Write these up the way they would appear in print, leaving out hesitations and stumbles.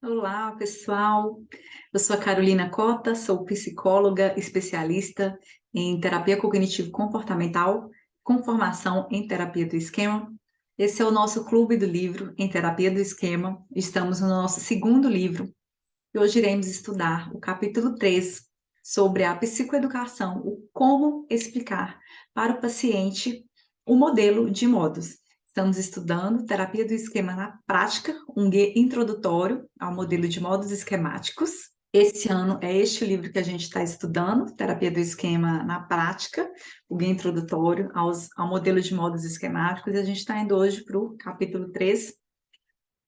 Olá, pessoal. Eu sou a Carolina Cota, sou psicóloga especialista em terapia cognitivo-comportamental, com formação em terapia do esquema. Esse é o nosso clube do livro em terapia do esquema. Estamos no nosso segundo livro e hoje iremos estudar o capítulo 3 sobre a psicoeducação, o como explicar para o paciente o modelo de modos. Estamos estudando terapia do esquema na prática, um guia introdutório ao modelo de modos esquemáticos. Esse ano é este o livro que a gente está estudando, terapia do esquema na prática, o guia introdutório ao modelo de modos esquemáticos, e a gente está indo hoje para o capítulo 3.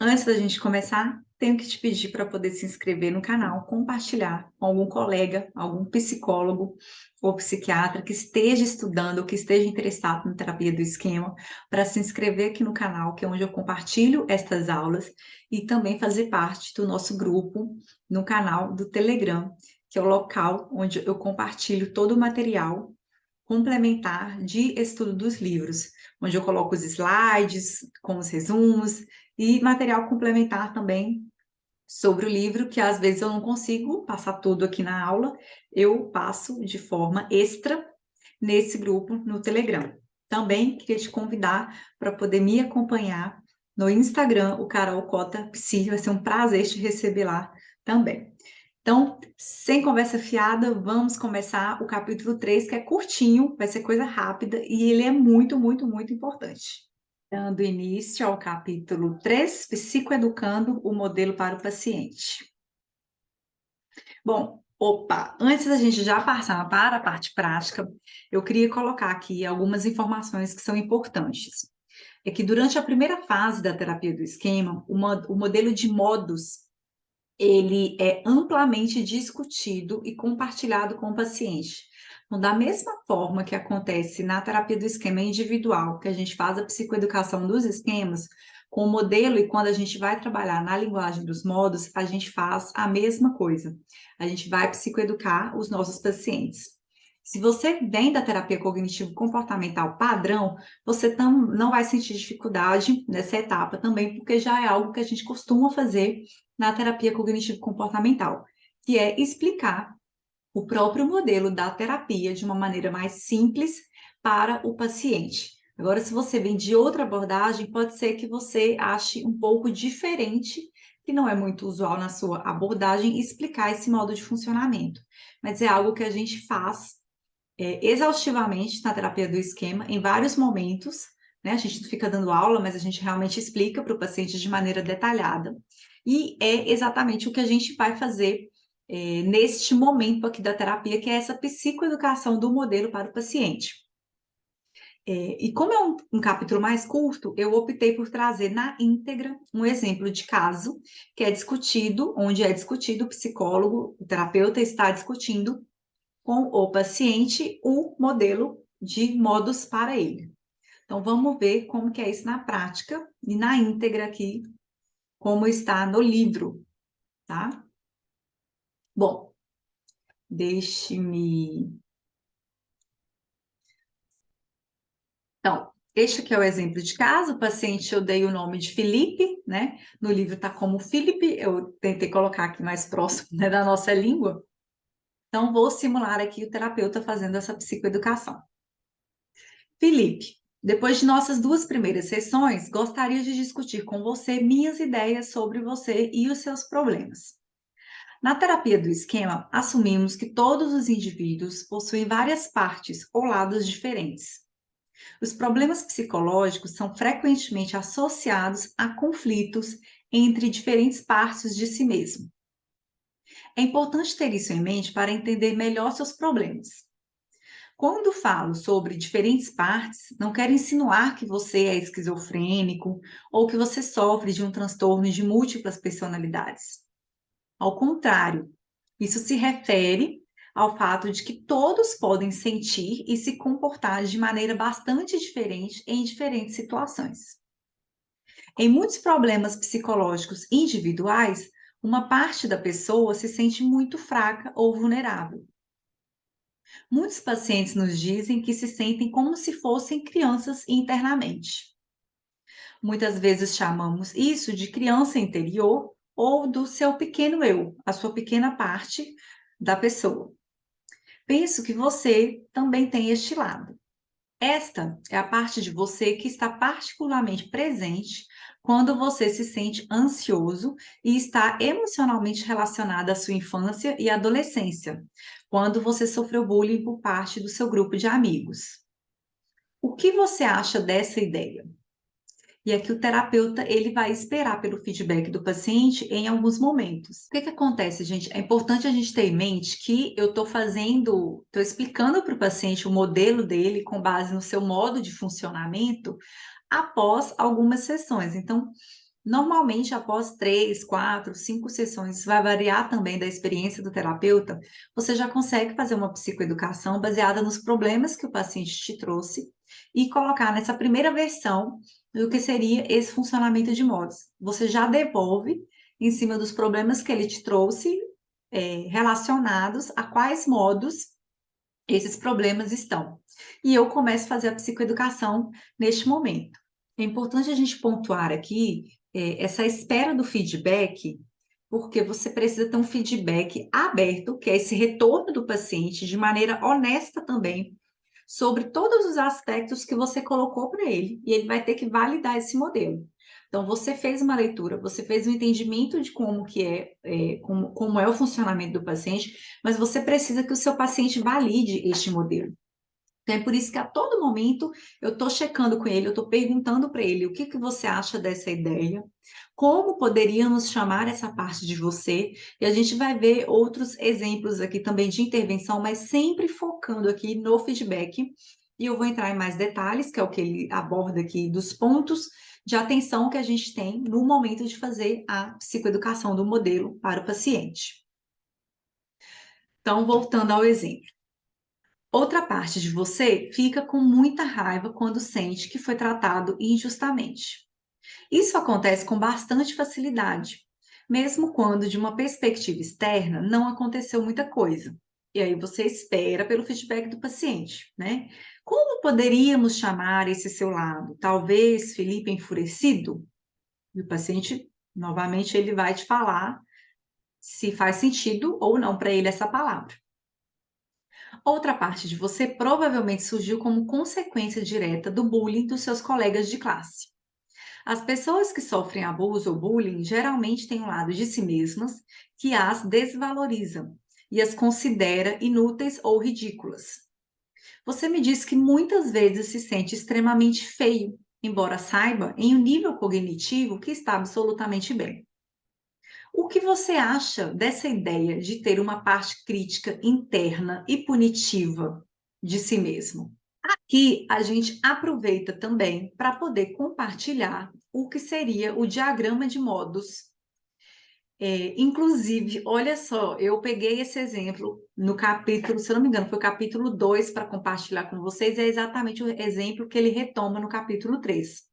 Antes da gente começar, tenho que te pedir para poder se inscrever no canal, compartilhar com algum colega, algum psicólogo ou psiquiatra que esteja estudando ou que esteja interessado na terapia do esquema, para se inscrever aqui no canal, que é onde eu compartilho estas aulas, e também fazer parte do nosso grupo no canal do Telegram, que é o local onde eu compartilho todo o material complementar de estudo dos livros, onde eu coloco os slides com os resumos e material complementar também sobre o livro, que às vezes eu não consigo passar tudo aqui na aula, eu passo de forma extra nesse grupo no Telegram. Também queria te convidar para poder me acompanhar no Instagram, o Carol Cota Psi, vai ser um prazer te receber lá também. Então, sem conversa fiada, vamos começar o capítulo 3, que é curtinho, vai ser coisa rápida, e ele é muito, muito, muito importante. Dando início ao capítulo 3, Psicoeducando o modelo para o paciente. Bom, antes da gente já passar para a parte prática, eu queria colocar aqui algumas informações que são importantes. É que durante a primeira fase da terapia do esquema, o modelo de modos ele é amplamente discutido e compartilhado com o paciente. Então, da mesma forma que acontece na terapia do esquema individual, que a gente faz a psicoeducação dos esquemas, com o modelo e quando a gente vai trabalhar na linguagem dos modos, a gente faz a mesma coisa. A gente vai psicoeducar os nossos pacientes. Se você vem da terapia cognitivo-comportamental padrão, você não vai sentir dificuldade nessa etapa também, porque já é algo que a gente costuma fazer na terapia cognitivo-comportamental, que é explicar o próprio modelo da terapia de uma maneira mais simples para o paciente. Agora, se você vem de outra abordagem, pode ser que você ache um pouco diferente, que não é muito usual na sua abordagem, explicar esse modo de funcionamento. Mas é algo que a gente faz exaustivamente na terapia do esquema, em vários momentos, né? A gente não fica dando aula, mas a gente realmente explica para o paciente de maneira detalhada. E é exatamente o que a gente vai fazer neste momento aqui da terapia, que é essa psicoeducação do modelo para o paciente. E como é um capítulo mais curto, eu optei por trazer na íntegra um exemplo de caso que é discutido, onde é discutido o psicólogo, o terapeuta está discutindo com o paciente o modelo de modos para ele. Então, vamos ver como que é isso na prática e na íntegra aqui, como está no livro, tá? Bom, deixe-me... Então, este aqui é o exemplo de caso, o paciente eu dei o nome de Felipe, né? No livro está como Felipe, eu tentei colocar aqui mais próximo, né, da nossa língua. Então, vou simular aqui o terapeuta fazendo essa psicoeducação. Felipe, depois de nossas duas primeiras sessões, gostaria de discutir com você minhas ideias sobre você e os seus problemas. Na terapia do esquema, assumimos que todos os indivíduos possuem várias partes ou lados diferentes. Os problemas psicológicos são frequentemente associados a conflitos entre diferentes partes de si mesmo. É importante ter isso em mente para entender melhor seus problemas. Quando falo sobre diferentes partes, não quero insinuar que você é esquizofrênico ou que você sofre de um transtorno de múltiplas personalidades. Ao contrário, isso se refere ao fato de que todos podem sentir e se comportar de maneira bastante diferente em diferentes situações. Em muitos problemas psicológicos individuais, uma parte da pessoa se sente muito fraca ou vulnerável. Muitos pacientes nos dizem que se sentem como se fossem crianças internamente. Muitas vezes chamamos isso de criança interior ou do seu pequeno eu, a sua pequena parte da pessoa. Penso que você também tem este lado. Esta é a parte de você que está particularmente presente quando você se sente ansioso e está emocionalmente relacionada à sua infância e adolescência, quando você sofreu bullying por parte do seu grupo de amigos. O que você acha dessa ideia? E aqui o terapeuta, ele vai esperar pelo feedback do paciente em alguns momentos. O que que acontece, gente? É importante a gente ter em mente que eu estou explicando para o paciente o modelo dele com base no seu modo de funcionamento após algumas sessões. Então, normalmente, após 3, 4, 5 sessões, vai variar também da experiência do terapeuta, você já consegue fazer uma psicoeducação baseada nos problemas que o paciente te trouxe e colocar nessa primeira versão do que seria esse funcionamento de modos. Você já devolve em cima dos problemas que ele te trouxe, relacionados a quais modos esses problemas estão. E eu começo a fazer a psicoeducação neste momento. É importante a gente pontuar aqui essa espera do feedback, porque você precisa ter um feedback aberto, que é esse retorno do paciente de maneira honesta também, sobre todos os aspectos que você colocou para ele, e ele vai ter que validar esse modelo. Então, você fez uma leitura, você fez um entendimento de como é o funcionamento do paciente, mas você precisa que o seu paciente valide este modelo. Então, é por isso que a todo momento eu estou checando com ele, eu estou perguntando para ele o que que você acha dessa ideia, como poderíamos chamar essa parte de você, e a gente vai ver outros exemplos aqui também de intervenção, mas sempre focando aqui no feedback, e eu vou entrar em mais detalhes, que é o que ele aborda aqui, dos pontos de atenção que a gente tem no momento de fazer a psicoeducação do modelo para o paciente. Então, voltando ao exemplo. Outra parte de você fica com muita raiva quando sente que foi tratado injustamente. Isso acontece com bastante facilidade, mesmo quando, de uma perspectiva externa, não aconteceu muita coisa. E aí você espera pelo feedback do paciente, né? Como poderíamos chamar esse seu lado? Talvez Felipe enfurecido? E o paciente, novamente, ele vai te falar se faz sentido ou não para ele essa palavra. Outra parte de você provavelmente surgiu como consequência direta do bullying dos seus colegas de classe. As pessoas que sofrem abuso ou bullying geralmente têm um lado de si mesmas que as desvaloriza e as considera inúteis ou ridículas. Você me diz que muitas vezes se sente extremamente feio, embora saiba, em um nível cognitivo, que está absolutamente bem. O que você acha dessa ideia de ter uma parte crítica interna e punitiva de si mesmo? Aqui a gente aproveita também para poder compartilhar o que seria o diagrama de modos. Inclusive, olha só, eu peguei esse exemplo no capítulo, se eu não me engano, foi o capítulo 2 para compartilhar com vocês, é exatamente o exemplo que ele retoma no capítulo 3.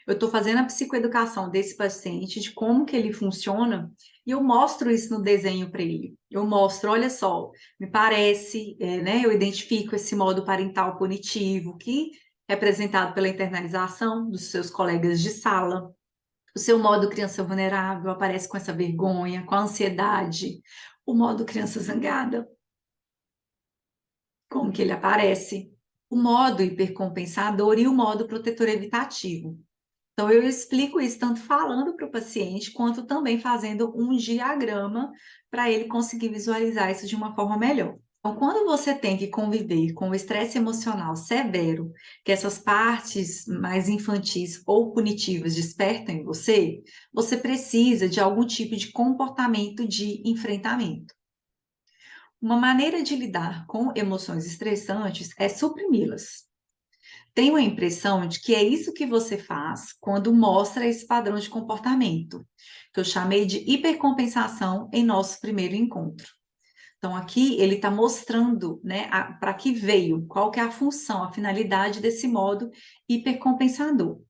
Eu estou fazendo a psicoeducação desse paciente, de como que ele funciona, e eu mostro isso no desenho para ele. Eu mostro, olha só, me parece, né, eu identifico esse modo parental punitivo, que é representado pela internalização dos seus colegas de sala. O seu modo criança vulnerável aparece com essa vergonha, com a ansiedade. O modo criança zangada, como que ele aparece. O modo hipercompensador e o modo protetor evitativo. Então, eu explico isso tanto falando para o paciente, quanto também fazendo um diagrama para ele conseguir visualizar isso de uma forma melhor. Então, quando você tem que conviver com o estresse emocional severo, que essas partes mais infantis ou punitivas despertam em você, você precisa de algum tipo de comportamento de enfrentamento. Uma maneira de lidar com emoções estressantes é suprimi-las. Tenho a impressão de que é isso que você faz quando mostra esse padrão de comportamento, que eu chamei de hipercompensação em nosso primeiro encontro. Então, aqui ele está mostrando, né, para que veio, qual que é a função, a finalidade desse modo hipercompensador.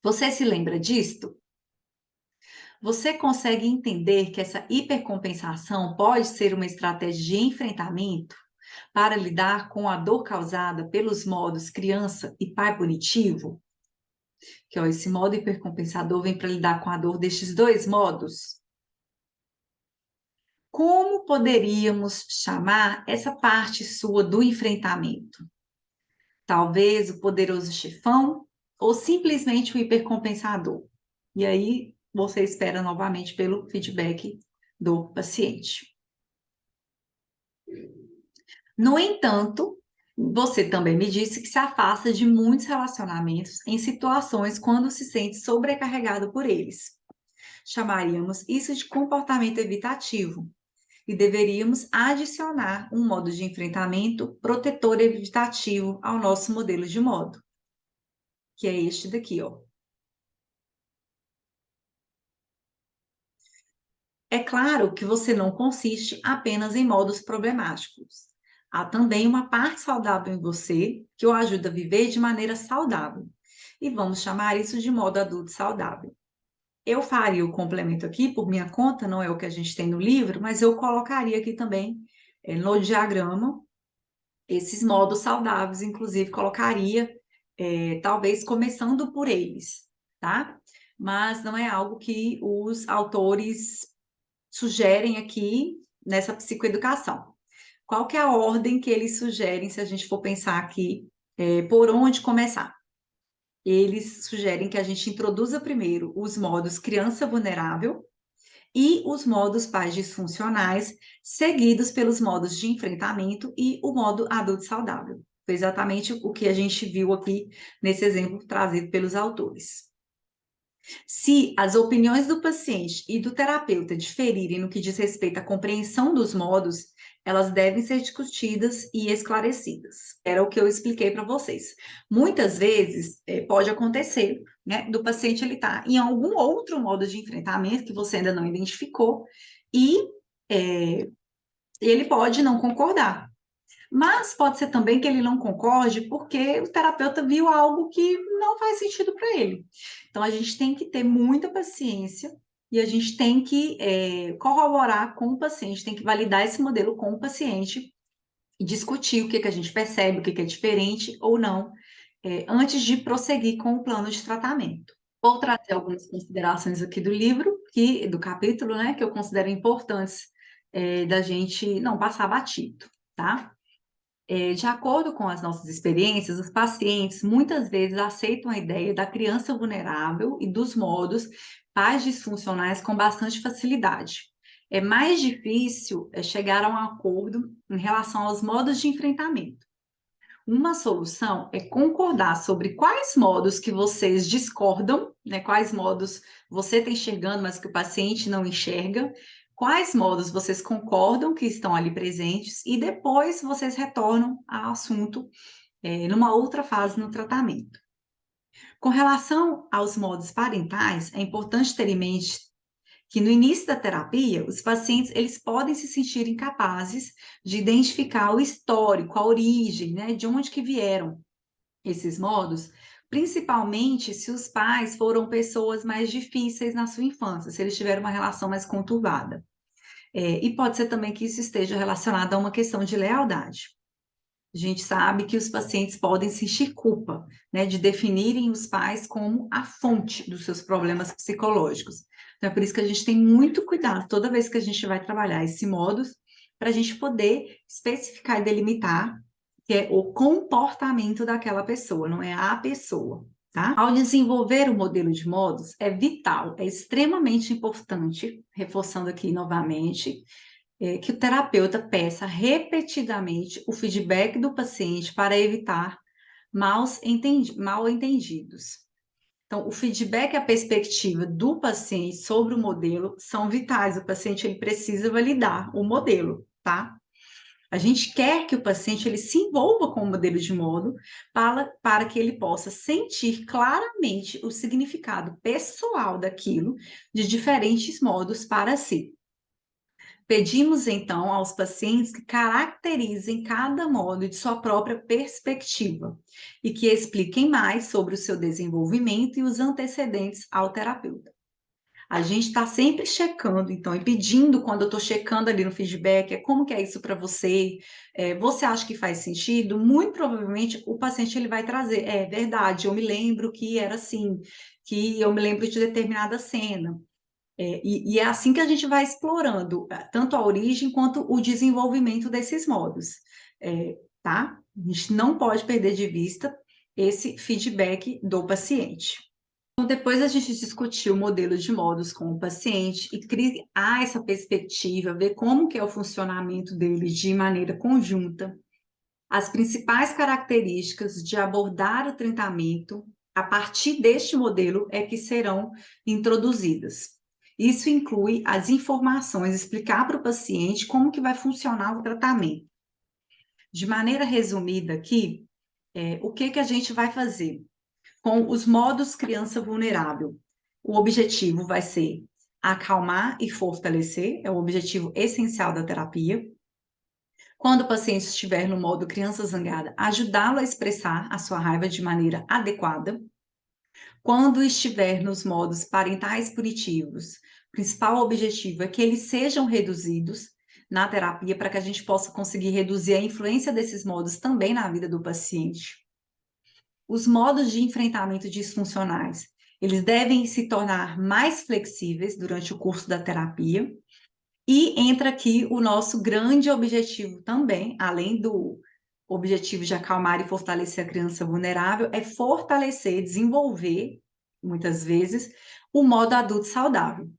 Você se lembra disto? Você consegue entender que essa hipercompensação pode ser uma estratégia de enfrentamento para lidar com a dor causada pelos modos criança e pai punitivo? Que ó, esse modo hipercompensador vem para lidar com a dor destes dois modos. Como poderíamos chamar essa parte sua do enfrentamento? Talvez o poderoso chefão ou simplesmente o hipercompensador? E aí você espera novamente pelo feedback do paciente. No entanto, você também me disse que se afasta de muitos relacionamentos em situações quando se sente sobrecarregado por eles. Chamaríamos isso de comportamento evitativo e deveríamos adicionar um modo de enfrentamento protetor evitativo ao nosso modelo de modo, que é este daqui, ó. É claro que você não consiste apenas em modos problemáticos. Há também uma parte saudável em você que o ajuda a viver de maneira saudável. E vamos chamar isso de modo adulto saudável. Eu faria o complemento aqui por minha conta, não é o que a gente tem no livro, mas eu colocaria aqui também no diagrama esses modos saudáveis, inclusive colocaria talvez começando por eles, tá? Mas não é algo que os autores sugerem aqui nessa psicoeducação. Qual que é a ordem que eles sugerem, se a gente for pensar aqui, por onde começar? Eles sugerem que a gente introduza primeiro os modos criança vulnerável e os modos pais disfuncionais, seguidos pelos modos de enfrentamento e o modo adulto saudável. Foi exatamente o que a gente viu aqui nesse exemplo trazido pelos autores. Se as opiniões do paciente e do terapeuta diferirem no que diz respeito à compreensão dos modos, elas devem ser discutidas e esclarecidas. Era o que eu expliquei para vocês. Muitas vezes pode acontecer, né, do paciente ele estar em algum outro modo de enfrentamento que você ainda não identificou e ele pode não concordar. Mas pode ser também que ele não concorde porque o terapeuta viu algo que não faz sentido para ele. Então, a gente tem que ter muita paciência e a gente tem que corroborar com o paciente, tem que validar esse modelo com o paciente e discutir o que, que a gente percebe, o que, que é diferente ou não, antes de prosseguir com o plano de tratamento. Vou trazer algumas considerações aqui do livro, do capítulo, né, que eu considero importantes da gente não passar batido, tá? De acordo com as nossas experiências, os pacientes muitas vezes aceitam a ideia da criança vulnerável e dos modos pais disfuncionais com bastante facilidade. É mais difícil chegar a um acordo em relação aos modos de enfrentamento. Uma solução é concordar sobre quais modos que vocês discordam, né? Quais modos você está enxergando, mas que o paciente não enxerga, quais modos vocês concordam que estão ali presentes, e depois vocês retornam ao assunto numa outra fase no tratamento. Com relação aos modos parentais, é importante ter em mente que no início da terapia, os pacientes eles podem se sentir incapazes de identificar o histórico, a origem, né, de onde que vieram esses modos, principalmente se os pais foram pessoas mais difíceis na sua infância, se eles tiveram uma relação mais conturbada. E pode ser também que isso esteja relacionado a uma questão de lealdade. A gente sabe que os pacientes podem sentir culpa, né, de definirem os pais como a fonte dos seus problemas psicológicos. Então, é por isso que a gente tem muito cuidado toda vez que a gente vai trabalhar esse modus, para a gente poder especificar e delimitar que é o comportamento daquela pessoa, não é a pessoa, tá? Ao desenvolver o modelo de modos, é vital, é extremamente importante, reforçando aqui novamente, que o terapeuta peça repetidamente o feedback do paciente para evitar mal entendidos. Então, o feedback e a perspectiva do paciente sobre o modelo são vitais. O paciente ele precisa validar o modelo, tá? A gente quer que o paciente ele se envolva com o modelo de modo para que ele possa sentir claramente o significado pessoal daquilo de diferentes modos para si. Pedimos, então, aos pacientes que caracterizem cada modo de sua própria perspectiva e que expliquem mais sobre o seu desenvolvimento e os antecedentes ao terapeuta. A gente está sempre checando, então, e pedindo quando eu estou checando ali no feedback, como que é isso para você? Você acha que faz sentido? Muito provavelmente o paciente ele vai trazer, é verdade, eu me lembro que era assim, que eu me lembro de determinada cena. E é assim que a gente vai explorando tanto a origem quanto o desenvolvimento desses modos, tá? A gente não pode perder de vista esse feedback do paciente. Então, depois a gente discutir o modelo de modos com o paciente e criar essa perspectiva, ver como que é o funcionamento dele de maneira conjunta, as principais características de abordar o tratamento a partir deste modelo é que serão introduzidas. Isso inclui as informações, explicar para o paciente como que vai funcionar o tratamento. De maneira resumida aqui, o que que a gente vai fazer? Com os modos criança vulnerável, o objetivo vai ser acalmar e fortalecer, é o objetivo essencial da terapia. Quando o paciente estiver no modo criança zangada, ajudá-lo a expressar a sua raiva de maneira adequada. Quando estiver nos modos parentais punitivos, o principal objetivo é que eles sejam reduzidos na terapia para que a gente possa conseguir reduzir a influência desses modos também na vida do paciente. Os modos de enfrentamento disfuncionais, eles devem se tornar mais flexíveis durante o curso da terapia. E entra aqui o nosso grande objetivo também, além do objetivo de acalmar e fortalecer a criança vulnerável, é fortalecer, desenvolver, muitas vezes, o modo adulto saudável.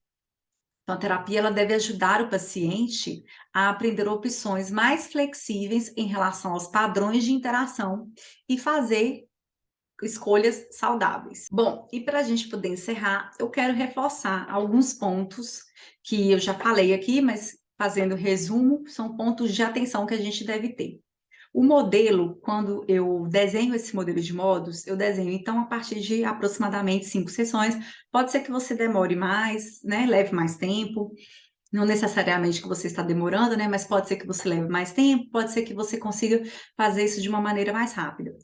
Então, a terapia ela deve ajudar o paciente a aprender opções mais flexíveis em relação aos padrões de interação e fazer escolhas saudáveis. Bom, e para a gente poder encerrar, eu quero reforçar alguns pontos que eu já falei aqui, mas fazendo resumo, são pontos de atenção que a gente deve ter. O modelo, quando eu desenho esse modelo de modos, eu desenho então a partir de aproximadamente 5 sessões. Pode ser que você demore mais, né? Leve mais tempo. Não necessariamente que você está demorando, né? Mas pode ser que você leve mais tempo, pode ser que você consiga fazer isso de uma maneira mais rápida.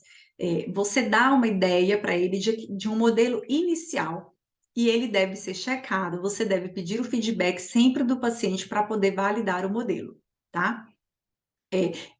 Você dá uma ideia para ele de um modelo inicial e ele deve ser checado. Você deve pedir o feedback sempre do paciente para poder validar o modelo, tá?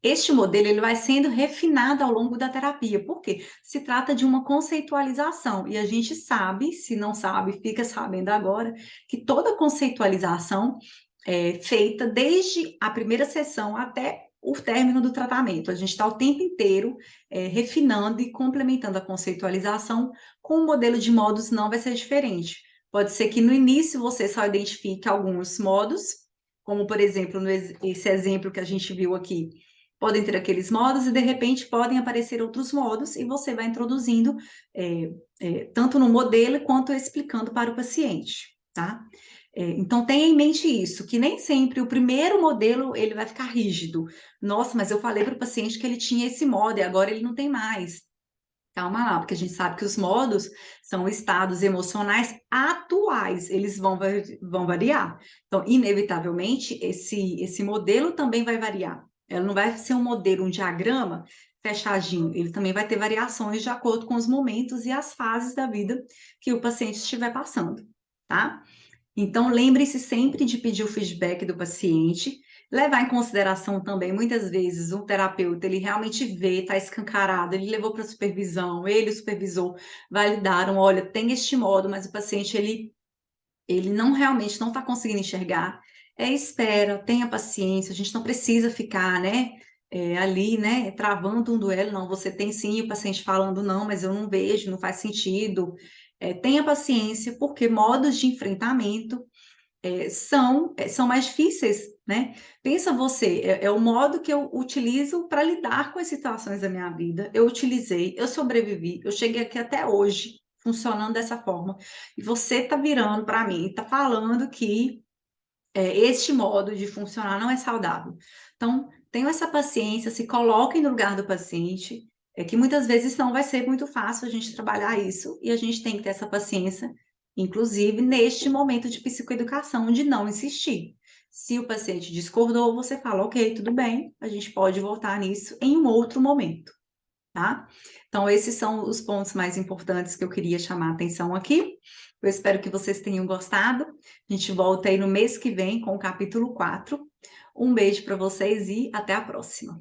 Este modelo ele vai sendo refinado ao longo da terapia, porque se trata de uma conceitualização, e a gente sabe, se não sabe, fica sabendo agora, que toda conceitualização é feita desde a primeira sessão até o término do tratamento. A gente está o tempo inteiro refinando e complementando a conceitualização com o modelo de modos não vai ser diferente. Pode ser que no início você só identifique alguns modos, como por exemplo, esse exemplo que a gente viu aqui, podem ter aqueles modos e de repente podem aparecer outros modos e você vai introduzindo tanto no modelo quanto explicando para o paciente, tá? Então tenha em mente isso, que nem sempre o primeiro modelo ele vai ficar rígido. Nossa, mas eu falei para o paciente que ele tinha esse modo e agora ele não tem mais. Calma lá, porque a gente sabe que os modos são estados emocionais atuais, eles vão variar. Então, inevitavelmente, esse modelo também vai variar. Ela não vai ser um modelo, um diagrama fechadinho, ele também vai ter variações de acordo com os momentos e as fases da vida que o paciente estiver passando, tá? Então, lembre-se sempre de pedir o feedback do paciente, levar em consideração também, muitas vezes, o terapeuta, ele realmente vê, está escancarado, ele levou para supervisão, ele e o supervisor validaram, olha, tem este modo, mas o paciente, ele não realmente não está conseguindo enxergar. Espera, tenha paciência, a gente não precisa ficar, né, ali, né, travando um duelo, não, você tem sim, o paciente falando, não, mas eu não vejo, não faz sentido. Tenha paciência, porque modos de enfrentamento são mais difíceis, né? Pensa você, é o modo que eu utilizo para lidar com as situações da minha vida. Eu utilizei, eu sobrevivi, eu cheguei aqui até hoje funcionando dessa forma. E você está virando para mim, está falando que este modo de funcionar não é saudável. Então, tenham essa paciência, se coloquem no lugar do paciente, que muitas vezes não vai ser muito fácil a gente trabalhar isso, e a gente tem que ter essa paciência, inclusive neste momento de psicoeducação, de não insistir. Se o paciente discordou, você fala, ok, tudo bem, a gente pode voltar nisso em um outro momento. tá? Então, esses são os pontos mais importantes que eu queria chamar a atenção aqui. Eu espero que vocês tenham gostado. A gente volta aí no mês que vem com o capítulo 4. Um beijo para vocês e até a próxima.